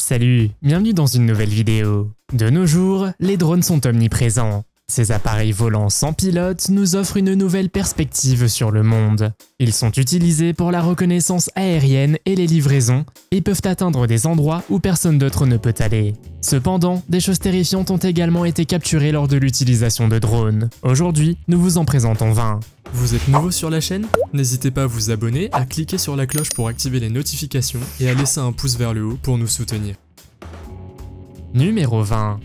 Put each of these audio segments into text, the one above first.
Salut, bienvenue dans une nouvelle vidéo. De nos jours, les drones sont omniprésents. Ces appareils volants sans pilote nous offrent une nouvelle perspective sur le monde. Ils sont utilisés pour la reconnaissance aérienne et les livraisons, et peuvent atteindre des endroits où personne d'autre ne peut aller. Cependant, des choses terrifiantes ont également été capturées lors de l'utilisation de drones. Aujourd'hui, nous vous en présentons 20. Vous êtes nouveau sur la chaîne? N'hésitez pas à vous abonner, à cliquer sur la cloche pour activer les notifications et à laisser un pouce vers le haut pour nous soutenir. Numéro 20.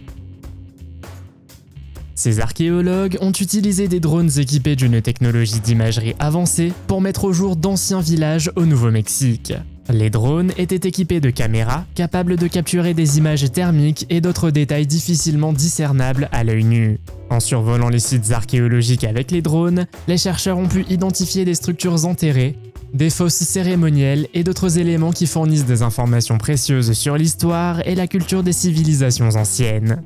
Ces archéologues ont utilisé des drones équipés d'une technologie d'imagerie avancée pour mettre au jour d'anciens villages au Nouveau-Mexique. Les drones étaient équipés de caméras capables de capturer des images thermiques et d'autres détails difficilement discernables à l'œil nu. En survolant les sites archéologiques avec les drones, les chercheurs ont pu identifier des structures enterrées, des fosses cérémonielles et d'autres éléments qui fournissent des informations précieuses sur l'histoire et la culture des civilisations anciennes.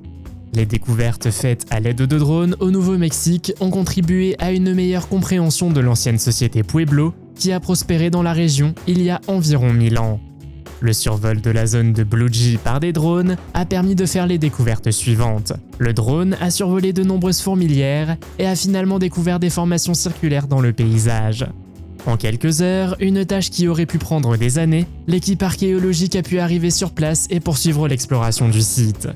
Les découvertes faites à l'aide de drones au Nouveau-Mexique ont contribué à une meilleure compréhension de l'ancienne société Pueblo qui a prospéré dans la région il y a environ 1000 ans. Le survol de la zone de Blue G par des drones a permis de faire les découvertes suivantes. Le drone a survolé de nombreuses fourmilières et a finalement découvert des formations circulaires dans le paysage. En quelques heures, une tâche qui aurait pu prendre des années, l'équipe archéologique a pu arriver sur place et poursuivre l'exploration du site.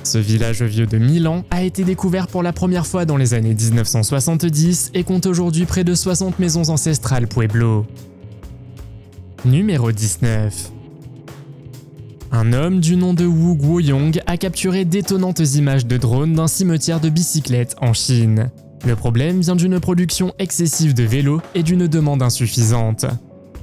Ce village vieux de 1000 ans a été découvert pour la première fois dans les années 1970 et compte aujourd'hui près de 60 maisons ancestrales Pueblo. Numéro 19. Un homme du nom de Wu Guoyong a capturé d'étonnantes images de drones d'un cimetière de bicyclettes en Chine. Le problème vient d'une production excessive de vélos et d'une demande insuffisante.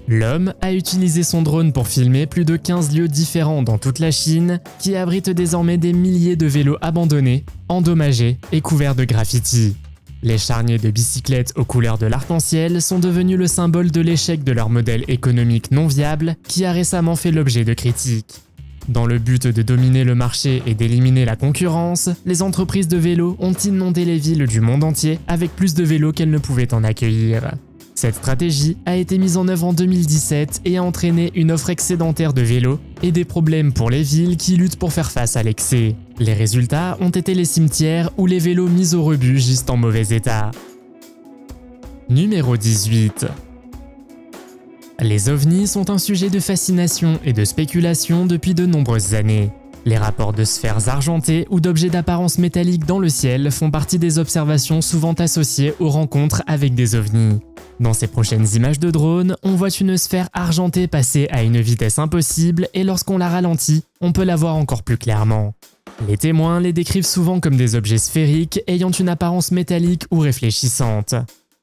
L'homme a utilisé son drone pour filmer plus de 15 lieux différents dans toute la Chine, qui abritent désormais des milliers de vélos abandonnés, endommagés et couverts de graffitis. Les charniers de bicyclettes aux couleurs de l'arc-en-ciel sont devenus le symbole de l'échec de leur modèle économique non viable qui a récemment fait l'objet de critiques. Dans le but de dominer le marché et d'éliminer la concurrence, les entreprises de vélos ont inondé les villes du monde entier avec plus de vélos qu'elles ne pouvaient en accueillir. Cette stratégie a été mise en œuvre en 2017 et a entraîné une offre excédentaire de vélos et des problèmes pour les villes qui luttent pour faire face à l'excès. Les résultats ont été les cimetières où les vélos mis au rebut gisent en mauvais état. Numéro 18. Les ovnis sont un sujet de fascination et de spéculation depuis de nombreuses années. Les rapports de sphères argentées ou d'objets d'apparence métallique dans le ciel font partie des observations souvent associées aux rencontres avec des ovnis. Dans ces prochaines images de drone, on voit une sphère argentée passer à une vitesse impossible et lorsqu'on la ralentit, on peut la voir encore plus clairement. Les témoins les décrivent souvent comme des objets sphériques ayant une apparence métallique ou réfléchissante.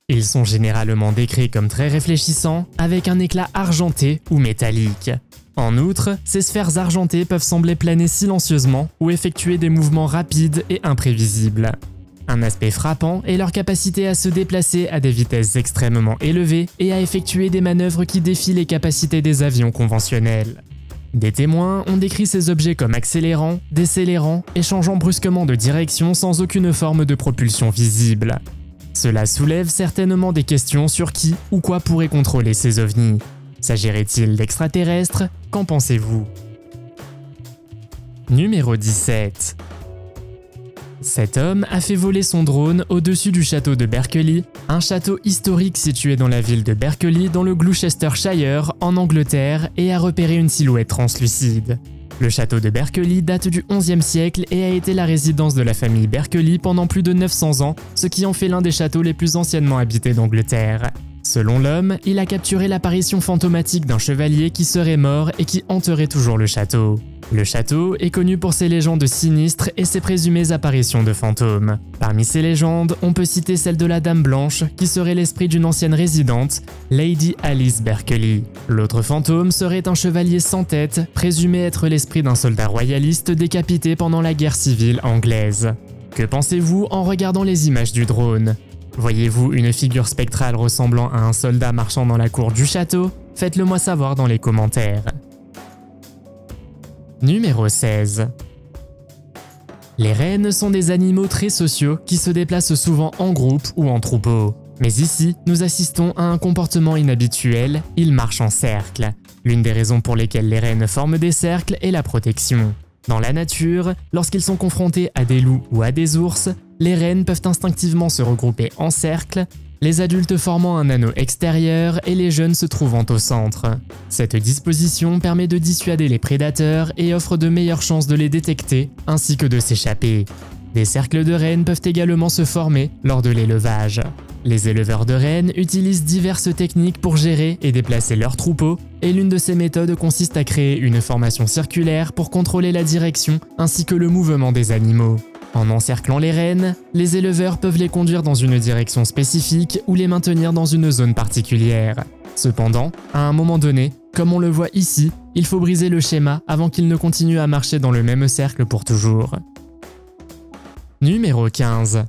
Ils sont généralement décrits comme très réfléchissants, avec un éclat argenté ou métallique. En outre, ces sphères argentées peuvent sembler planer silencieusement ou effectuer des mouvements rapides et imprévisibles. Un aspect frappant est leur capacité à se déplacer à des vitesses extrêmement élevées et à effectuer des manœuvres qui défient les capacités des avions conventionnels. Des témoins ont décrit ces objets comme accélérants, décélérants et changeant brusquement de direction sans aucune forme de propulsion visible. Cela soulève certainement des questions sur qui ou quoi pourrait contrôler ces ovnis. S'agirait-il d'extraterrestres? Qu'en pensez-vous? Numéro 17. Cet homme a fait voler son drone au-dessus du château de Berkeley, un château historique situé dans la ville de Berkeley dans le Gloucestershire en Angleterre et a repéré une silhouette translucide. Le château de Berkeley date du XIe siècle et a été la résidence de la famille Berkeley pendant plus de 900 ans, ce qui en fait l'un des châteaux les plus anciennement habités d'Angleterre. Selon l'homme, il a capturé l'apparition fantomatique d'un chevalier qui serait mort et qui hanterait toujours le château. Le château est connu pour ses légendes sinistres et ses présumées apparitions de fantômes. Parmi ces légendes, on peut citer celle de la Dame Blanche, qui serait l'esprit d'une ancienne résidente, Lady Alice Berkeley. L'autre fantôme serait un chevalier sans tête, présumé être l'esprit d'un soldat royaliste décapité pendant la guerre civile anglaise. Que pensez-vous en regardant les images du drone? Voyez-vous une figure spectrale ressemblant à un soldat marchant dans la cour du château? Faites-le moi savoir dans les commentaires. Numéro 16. Les rennes sont des animaux très sociaux qui se déplacent souvent en groupe ou en troupeau. Mais ici, nous assistons à un comportement inhabituel, ils marchent en cercle. L'une des raisons pour lesquelles les rennes forment des cercles est la protection. Dans la nature, lorsqu'ils sont confrontés à des loups ou à des ours, les rennes peuvent instinctivement se regrouper en cercle, les adultes formant un anneau extérieur et les jeunes se trouvant au centre. Cette disposition permet de dissuader les prédateurs et offre de meilleures chances de les détecter, ainsi que de s'échapper. Des cercles de rennes peuvent également se former lors de l'élevage. Les éleveurs de rennes utilisent diverses techniques pour gérer et déplacer leurs troupeaux, et l'une de ces méthodes consiste à créer une formation circulaire pour contrôler la direction ainsi que le mouvement des animaux. En encerclant les rennes, les éleveurs peuvent les conduire dans une direction spécifique ou les maintenir dans une zone particulière. Cependant, à un moment donné, comme on le voit ici, il faut briser le schéma avant qu'ils ne continuent à marcher dans le même cercle pour toujours. Numéro 15.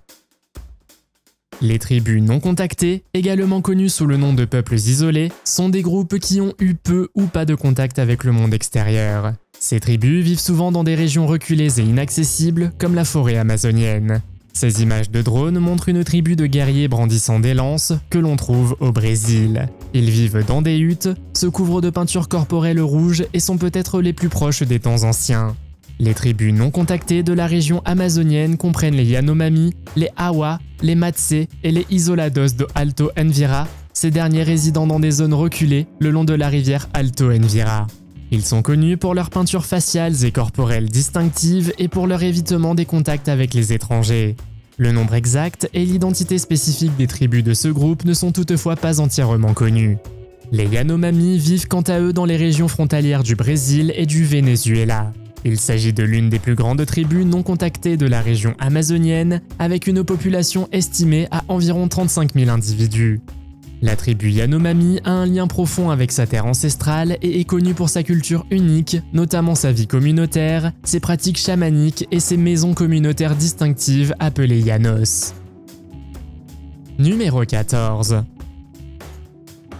Les tribus non contactées, également connues sous le nom de peuples isolés, sont des groupes qui ont eu peu ou pas de contact avec le monde extérieur. Ces tribus vivent souvent dans des régions reculées et inaccessibles, comme la forêt amazonienne. Ces images de drones montrent une tribu de guerriers brandissant des lances que l'on trouve au Brésil. Ils vivent dans des huttes, se couvrent de peintures corporelles rouges et sont peut-être les plus proches des temps anciens. Les tribus non contactées de la région amazonienne comprennent les Yanomami, les Awa, les Matse et les Isolados do Alto Envira, ces derniers résidant dans des zones reculées le long de la rivière Alto Envira. Ils sont connus pour leurs peintures faciales et corporelles distinctives et pour leur évitement des contacts avec les étrangers. Le nombre exact et l'identité spécifique des tribus de ce groupe ne sont toutefois pas entièrement connus. Les Yanomami vivent quant à eux dans les régions frontalières du Brésil et du Venezuela. Il s'agit de l'une des plus grandes tribus non contactées de la région amazonienne, avec une population estimée à environ 35 000 individus. La tribu Yanomami a un lien profond avec sa terre ancestrale et est connue pour sa culture unique, notamment sa vie communautaire, ses pratiques chamaniques et ses maisons communautaires distinctives appelées Yanos. Numéro 14.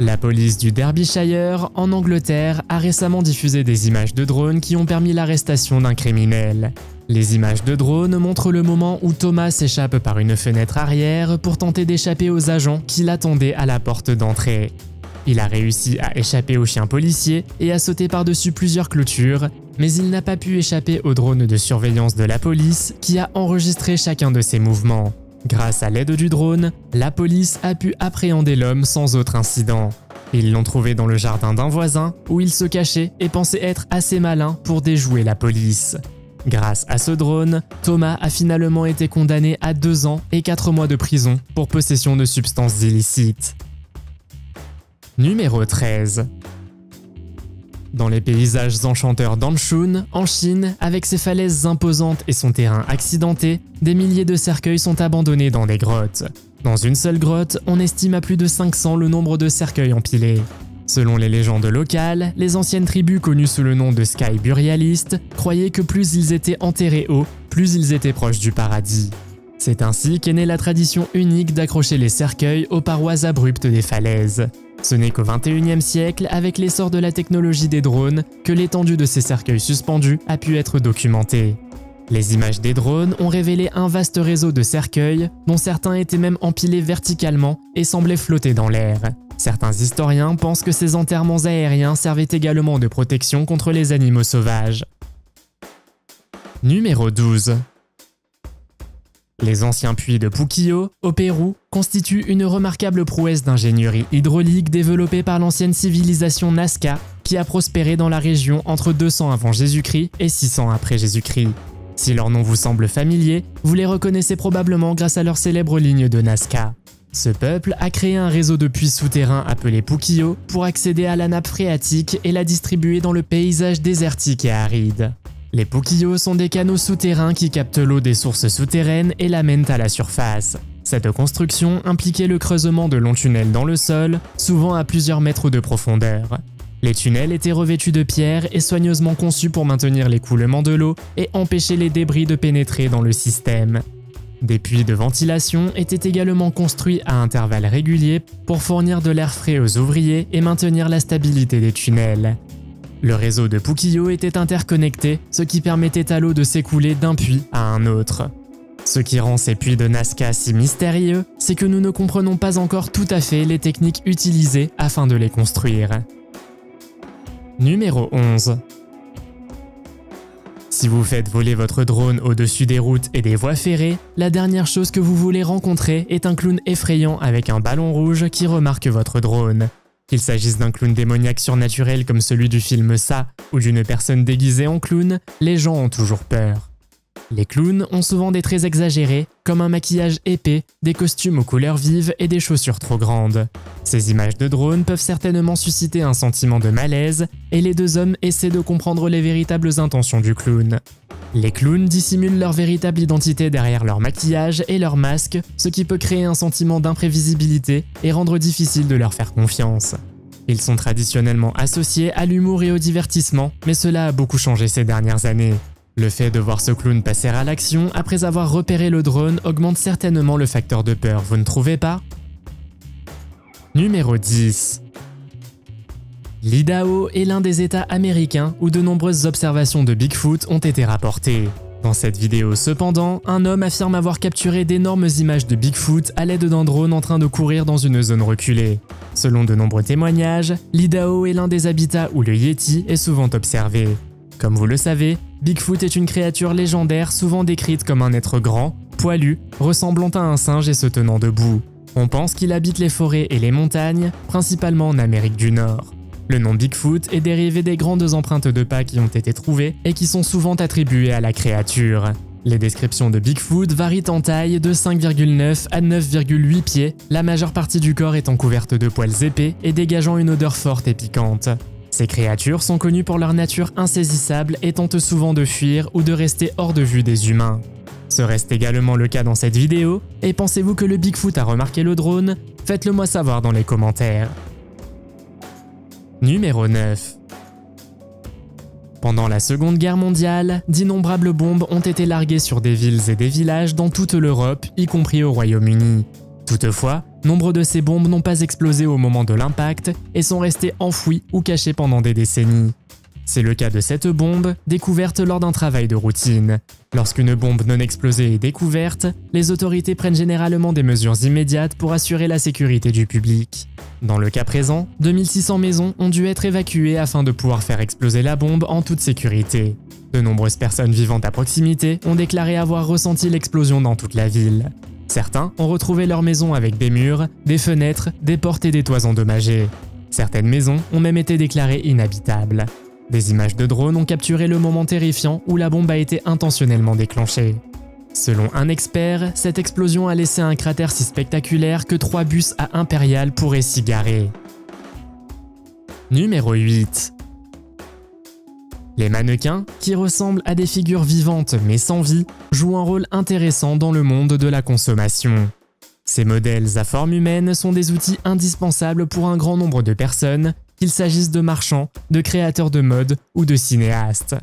La police du Derbyshire, en Angleterre, a récemment diffusé des images de drones qui ont permis l'arrestation d'un criminel. Les images de drones montrent le moment où Thomas s'échappe par une fenêtre arrière pour tenter d'échapper aux agents qui l'attendaient à la porte d'entrée. Il a réussi à échapper aux chiens policiers et à sauter par-dessus plusieurs clôtures, mais il n'a pas pu échapper au drone de surveillance de la police qui a enregistré chacun de ses mouvements. Grâce à l'aide du drone, la police a pu appréhender l'homme sans autre incident. Ils l'ont trouvé dans le jardin d'un voisin où il se cachait et pensait être assez malin pour déjouer la police. Grâce à ce drone, Thomas a finalement été condamné à 2 ans et 4 mois de prison pour possession de substances illicites. Numéro 13. Dans les paysages enchanteurs d'Anshun, en Chine, avec ses falaises imposantes et son terrain accidenté, des milliers de cercueils sont abandonnés dans des grottes. Dans une seule grotte, on estime à plus de 500 le nombre de cercueils empilés. Selon les légendes locales, les anciennes tribus connues sous le nom de Sky Burialistes croyaient que plus ils étaient enterrés haut, plus ils étaient proches du paradis. C'est ainsi qu'est née la tradition unique d'accrocher les cercueils aux parois abruptes des falaises. Ce n'est qu'au XXIe siècle, avec l'essor de la technologie des drones, que l'étendue de ces cercueils suspendus a pu être documentée. Les images des drones ont révélé un vaste réseau de cercueils, dont certains étaient même empilés verticalement et semblaient flotter dans l'air. Certains historiens pensent que ces enterrements aériens servaient également de protection contre les animaux sauvages. Numéro 12. Les anciens puits de Puquio, au Pérou, constituent une remarquable prouesse d'ingénierie hydraulique développée par l'ancienne civilisation Nazca, qui a prospéré dans la région entre 200 avant Jésus-Christ et 600 après Jésus-Christ. Si leur nom vous semble familier, vous les reconnaissez probablement grâce à leur célèbre ligne de Nazca. Ce peuple a créé un réseau de puits souterrains appelé Puquio pour accéder à la nappe phréatique et la distribuer dans le paysage désertique et aride. Les Puquio sont des canaux souterrains qui captent l'eau des sources souterraines et l'amènent à la surface. Cette construction impliquait le creusement de longs tunnels dans le sol, souvent à plusieurs mètres de profondeur. Les tunnels étaient revêtus de pierre et soigneusement conçus pour maintenir l'écoulement de l'eau et empêcher les débris de pénétrer dans le système. Des puits de ventilation étaient également construits à intervalles réguliers pour fournir de l'air frais aux ouvriers et maintenir la stabilité des tunnels. Le réseau de Puquio était interconnecté, ce qui permettait à l'eau de s'écouler d'un puits à un autre. Ce qui rend ces puits de Nazca si mystérieux, c'est que nous ne comprenons pas encore tout à fait les techniques utilisées afin de les construire. Numéro 11. Si vous faites voler votre drone au-dessus des routes et des voies ferrées, la dernière chose que vous voulez rencontrer est un clown effrayant avec un ballon rouge qui remarque votre drone. Qu'il s'agisse d'un clown démoniaque surnaturel comme celui du film Ça ou d'une personne déguisée en clown, les gens ont toujours peur. Les clowns ont souvent des traits exagérés, comme un maquillage épais, des costumes aux couleurs vives et des chaussures trop grandes. Ces images de drones peuvent certainement susciter un sentiment de malaise, et les deux hommes essaient de comprendre les véritables intentions du clown. Les clowns dissimulent leur véritable identité derrière leur maquillage et leur masque, ce qui peut créer un sentiment d'imprévisibilité et rendre difficile de leur faire confiance. Ils sont traditionnellement associés à l'humour et au divertissement, mais cela a beaucoup changé ces dernières années. Le fait de voir ce clown passer à l'action après avoir repéré le drone augmente certainement le facteur de peur, vous ne trouvez pas? Numéro 10. L'Idaho est l'un des États américains où de nombreuses observations de Bigfoot ont été rapportées. Dans cette vidéo cependant, un homme affirme avoir capturé d'énormes images de Bigfoot à l'aide d'un drone en train de courir dans une zone reculée. Selon de nombreux témoignages, l'Idaho est l'un des habitats où le Yeti est souvent observé. Comme vous le savez, Bigfoot est une créature légendaire souvent décrite comme un être grand, poilu, ressemblant à un singe et se tenant debout. On pense qu'il habite les forêts et les montagnes, principalement en Amérique du Nord. Le nom Bigfoot est dérivé des grandes empreintes de pas qui ont été trouvées et qui sont souvent attribuées à la créature. Les descriptions de Bigfoot varient en taille de 5,9 à 9,8 pieds, la majeure partie du corps étant couverte de poils épais et dégageant une odeur forte et piquante. Ces créatures sont connues pour leur nature insaisissable et tentent souvent de fuir ou de rester hors de vue des humains. Ce reste également le cas dans cette vidéo, et pensez-vous que le Bigfoot a remarqué le drone? Faites-le moi savoir dans les commentaires. Numéro 9. Pendant la Seconde Guerre mondiale, d'innombrables bombes ont été larguées sur des villes et des villages dans toute l'Europe, y compris au Royaume-Uni. Toutefois, nombre de ces bombes n'ont pas explosé au moment de l'impact et sont restées enfouies ou cachées pendant des décennies. C'est le cas de cette bombe, découverte lors d'un travail de routine. Lorsqu'une bombe non explosée est découverte, les autorités prennent généralement des mesures immédiates pour assurer la sécurité du public. Dans le cas présent, 2600 maisons ont dû être évacuées afin de pouvoir faire exploser la bombe en toute sécurité. De nombreuses personnes vivant à proximité ont déclaré avoir ressenti l'explosion dans toute la ville. Certains ont retrouvé leur maison avec des murs, des fenêtres, des portes et des toits endommagés. Certaines maisons ont même été déclarées inhabitables. Des images de drones ont capturé le moment terrifiant où la bombe a été intentionnellement déclenchée. Selon un expert, cette explosion a laissé un cratère si spectaculaire que 3 bus à Impérial pourraient s'y garer. Numéro 8. Les mannequins, qui ressemblent à des figures vivantes mais sans vie, jouent un rôle intéressant dans le monde de la consommation. Ces modèles à forme humaine sont des outils indispensables pour un grand nombre de personnes, qu'il s'agisse de marchands, de créateurs de mode ou de cinéastes.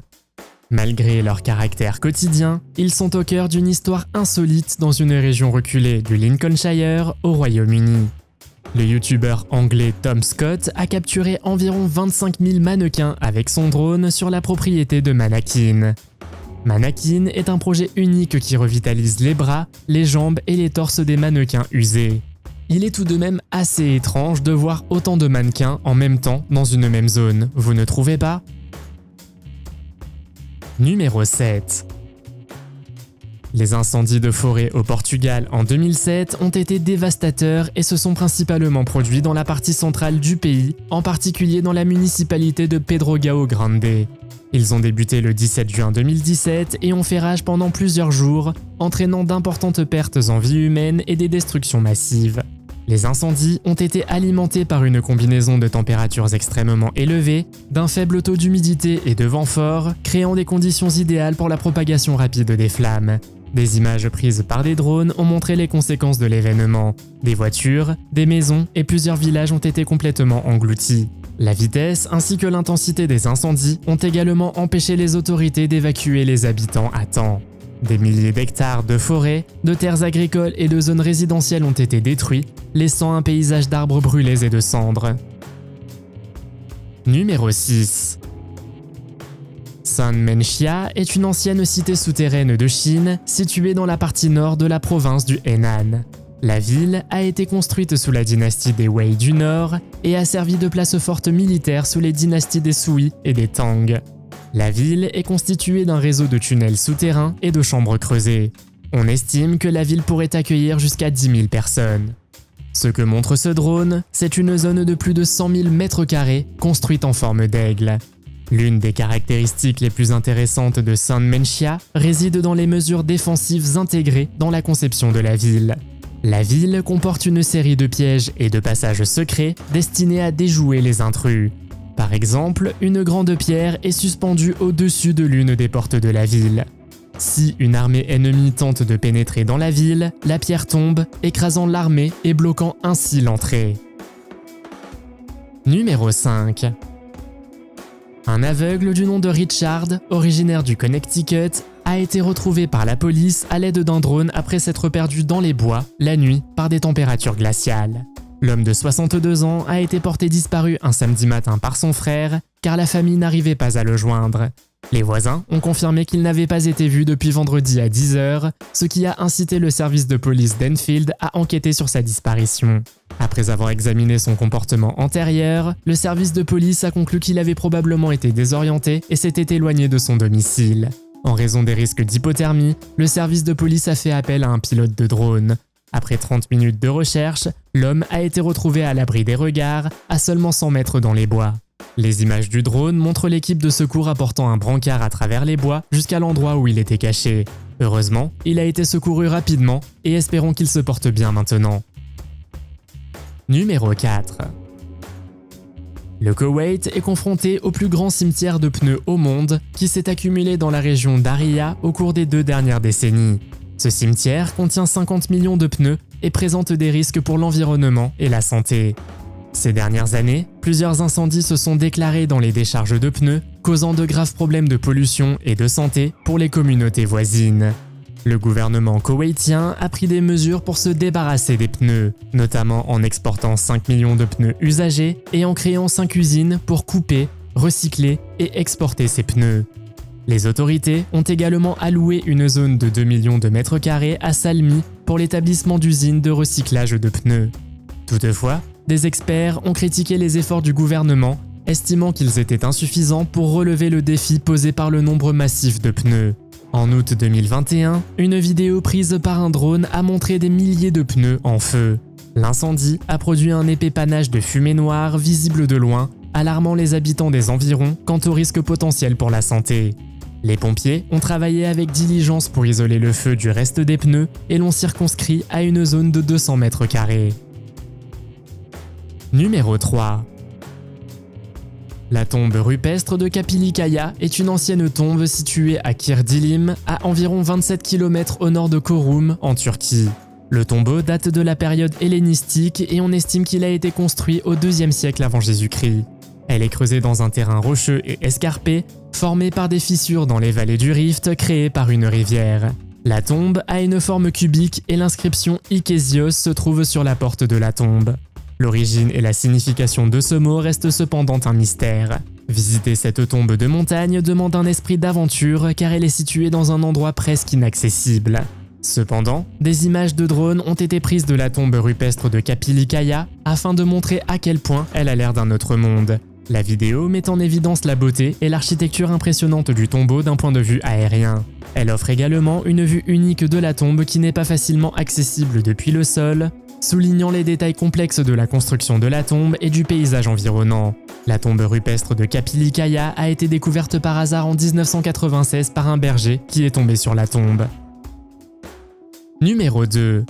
Malgré leur caractère quotidien, ils sont au cœur d'une histoire insolite dans une région reculée du Lincolnshire au Royaume-Uni. Le youtubeur anglais Tom Scott a capturé environ 25 000 mannequins avec son drone sur la propriété de Mannequin. Mannequin est un projet unique qui revitalise les bras, les jambes et les torses des mannequins usés. Il est tout de même assez étrange de voir autant de mannequins en même temps dans une même zone, vous ne trouvez pas? Numéro 7. Les incendies de forêt au Portugal en 2007 ont été dévastateurs et se sont principalement produits dans la partie centrale du pays, en particulier dans la municipalité de Pedrógão Grande. Ils ont débuté le 17 juin 2017 et ont fait rage pendant plusieurs jours, entraînant d'importantes pertes en vie humaine et des destructions massives. Les incendies ont été alimentés par une combinaison de températures extrêmement élevées, d'un faible taux d'humidité et de vent fort, créant des conditions idéales pour la propagation rapide des flammes. Des images prises par des drones ont montré les conséquences de l'événement. Des voitures, des maisons et plusieurs villages ont été complètement engloutis. La vitesse ainsi que l'intensité des incendies ont également empêché les autorités d'évacuer les habitants à temps. Des milliers d'hectares de forêts, de terres agricoles et de zones résidentielles ont été détruits, laissant un paysage d'arbres brûlés et de cendres. Numéro 6. Sanmenxia est une ancienne cité souterraine de Chine située dans la partie nord de la province du Henan. La ville a été construite sous la dynastie des Wei du Nord et a servi de place forte militaire sous les dynasties des Sui et des Tang. La ville est constituée d'un réseau de tunnels souterrains et de chambres creusées. On estime que la ville pourrait accueillir jusqu'à 10 000 personnes. Ce que montre ce drone, c'est une zone de plus de 100 000 m² construite en forme d'aigle. L'une des caractéristiques les plus intéressantes de Sanmenxia réside dans les mesures défensives intégrées dans la conception de la ville. La ville comporte une série de pièges et de passages secrets destinés à déjouer les intrus. Par exemple, une grande pierre est suspendue au-dessus de l'une des portes de la ville. Si une armée ennemie tente de pénétrer dans la ville, la pierre tombe, écrasant l'armée et bloquant ainsi l'entrée. Numéro 5. Un aveugle du nom de Richard, originaire du Connecticut, a été retrouvé par la police à l'aide d'un drone après s'être perdu dans les bois, la nuit, par des températures glaciales. L'homme de 62 ans a été porté disparu un samedi matin par son frère, car la famille n'arrivait pas à le joindre. Les voisins ont confirmé qu'il n'avait pas été vu depuis vendredi à 10 h, ce qui a incité le service de police d'Enfield à enquêter sur sa disparition. Après avoir examiné son comportement antérieur, le service de police a conclu qu'il avait probablement été désorienté et s'était éloigné de son domicile. En raison des risques d'hypothermie, le service de police a fait appel à un pilote de drone. Après 30 minutes de recherche, l'homme a été retrouvé à l'abri des regards, à seulement 100 mètres dans les bois. Les images du drone montrent l'équipe de secours apportant un brancard à travers les bois jusqu'à l'endroit où il était caché. Heureusement, il a été secouru rapidement et espérons qu'il se porte bien maintenant. Numéro 4. Le Koweït est confronté au plus grand cimetière de pneus au monde qui s'est accumulé dans la région d'Aria au cours des 2 dernières décennies. Ce cimetière contient 50 millions de pneus et présente des risques pour l'environnement et la santé. Ces dernières années, plusieurs incendies se sont déclarés dans les décharges de pneus, causant de graves problèmes de pollution et de santé pour les communautés voisines. Le gouvernement koweïtien a pris des mesures pour se débarrasser des pneus, notamment en exportant 5 millions de pneus usagés et en créant 5 usines pour couper, recycler et exporter ces pneus. Les autorités ont également alloué une zone de 2 millions de mètres carrés à Salmi pour l'établissement d'usines de recyclage de pneus. Toutefois, des experts ont critiqué les efforts du gouvernement, estimant qu'ils étaient insuffisants pour relever le défi posé par le nombre massif de pneus. En août 2021, une vidéo prise par un drone a montré des milliers de pneus en feu. L'incendie a produit un épais panache de fumée noire visible de loin, alarmant les habitants des environs quant au risque potentiel pour la santé. Les pompiers ont travaillé avec diligence pour isoler le feu du reste des pneus et l'ont circonscrit à une zone de 200 mètres carrés. Numéro 3. La tombe rupestre de Kapilikaya est une ancienne tombe située à Kirdilim, à environ 27 km au nord de Çorum, en Turquie. Le tombeau date de la période hellénistique et on estime qu'il a été construit au IIe siècle avant Jésus-Christ. Elle est creusée dans un terrain rocheux et escarpé, formé par des fissures dans les vallées du rift créées par une rivière. La tombe a une forme cubique et l'inscription Ikésios se trouve sur la porte de la tombe. L'origine et la signification de ce mot restent cependant un mystère. Visiter cette tombe de montagne demande un esprit d'aventure car elle est située dans un endroit presque inaccessible. Cependant, des images de drone ont été prises de la tombe rupestre de Kapilikaya afin de montrer à quel point elle a l'air d'un autre monde. La vidéo met en évidence la beauté et l'architecture impressionnante du tombeau d'un point de vue aérien. Elle offre également une vue unique de la tombe qui n'est pas facilement accessible depuis le sol, soulignant les détails complexes de la construction de la tombe et du paysage environnant. La tombe rupestre de Kapilikaya a été découverte par hasard en 1996 par un berger qui est tombé sur la tombe. Numéro 2.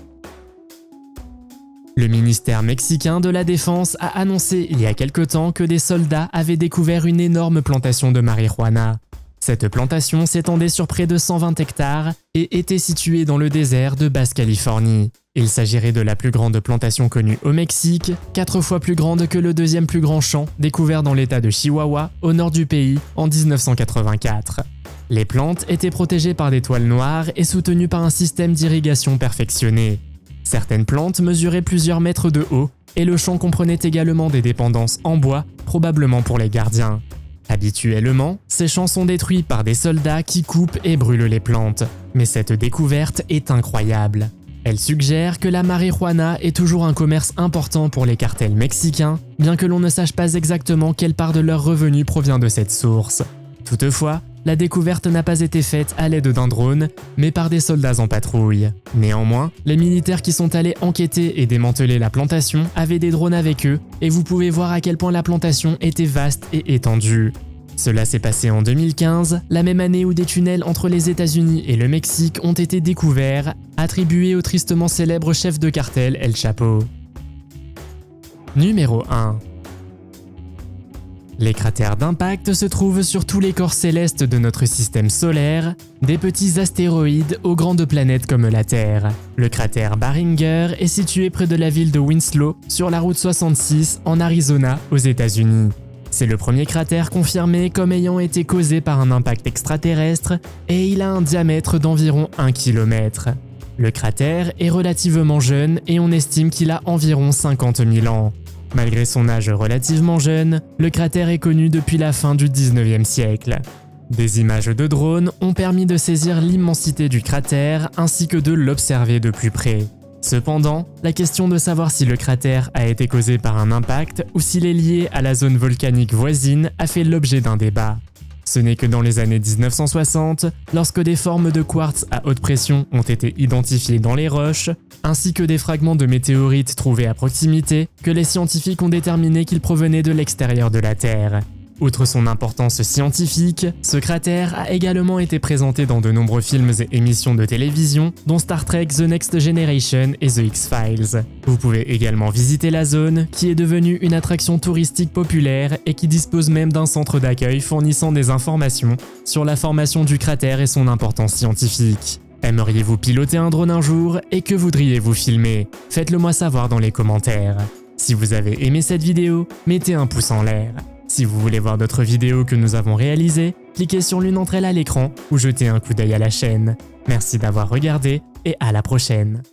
Le ministère mexicain de la Défense a annoncé il y a quelque temps que des soldats avaient découvert une énorme plantation de marijuana. Cette plantation s'étendait sur près de 120 hectares et était située dans le désert de Basse-Californie. Il s'agirait de la plus grande plantation connue au Mexique, 4 fois plus grande que le deuxième plus grand champ découvert dans l'état de Chihuahua, au nord du pays, en 1984. Les plantes étaient protégées par des toiles noires et soutenues par un système d'irrigation perfectionné. Certaines plantes mesuraient plusieurs mètres de haut et le champ comprenait également des dépendances en bois, probablement pour les gardiens. Habituellement, ces champs sont détruits par des soldats qui coupent et brûlent les plantes, mais cette découverte est incroyable. Elle suggère que la marijuana est toujours un commerce important pour les cartels mexicains, bien que l'on ne sache pas exactement quelle part de leurs revenus provient de cette source. Toutefois, la découverte n'a pas été faite à l'aide d'un drone, mais par des soldats en patrouille. Néanmoins, les militaires qui sont allés enquêter et démanteler la plantation avaient des drones avec eux, et vous pouvez voir à quel point la plantation était vaste et étendue. Cela s'est passé en 2015, la même année où des tunnels entre les États-Unis et le Mexique ont été découverts, attribués au tristement célèbre chef de cartel El Chapo. Numéro 1. Les cratères d'impact se trouvent sur tous les corps célestes de notre système solaire, des petits astéroïdes aux grandes planètes comme la Terre. Le cratère Barringer est situé près de la ville de Winslow, sur la route 66 en Arizona, aux États-Unis. C'est le premier cratère confirmé comme ayant été causé par un impact extraterrestre et il a un diamètre d'environ 1 km. Le cratère est relativement jeune et on estime qu'il a environ 50 000 ans. Malgré son âge relativement jeune, le cratère est connu depuis la fin du 19e siècle. Des images de drones ont permis de saisir l'immensité du cratère ainsi que de l'observer de plus près. Cependant, la question de savoir si le cratère a été causé par un impact ou s'il est lié à la zone volcanique voisine a fait l'objet d'un débat. Ce n'est que dans les années 1960, lorsque des formes de quartz à haute pression ont été identifiées dans les roches, ainsi que des fragments de météorites trouvés à proximité, que les scientifiques ont déterminé qu'ils provenaient de l'extérieur de la Terre. Outre son importance scientifique, ce cratère a également été présenté dans de nombreux films et émissions de télévision, dont Star Trek The Next Generation et The X-Files. Vous pouvez également visiter la zone, qui est devenue une attraction touristique populaire et qui dispose même d'un centre d'accueil fournissant des informations sur la formation du cratère et son importance scientifique. Aimeriez-vous piloter un drone un jour et que voudriez-vous filmer? Faites-le moi savoir dans les commentaires. Si vous avez aimé cette vidéo, mettez un pouce en l'air. Si vous voulez voir d'autres vidéos que nous avons réalisées, cliquez sur l'une d'entre elles à l'écran ou jetez un coup d'œil à la chaîne. Merci d'avoir regardé et à la prochaine.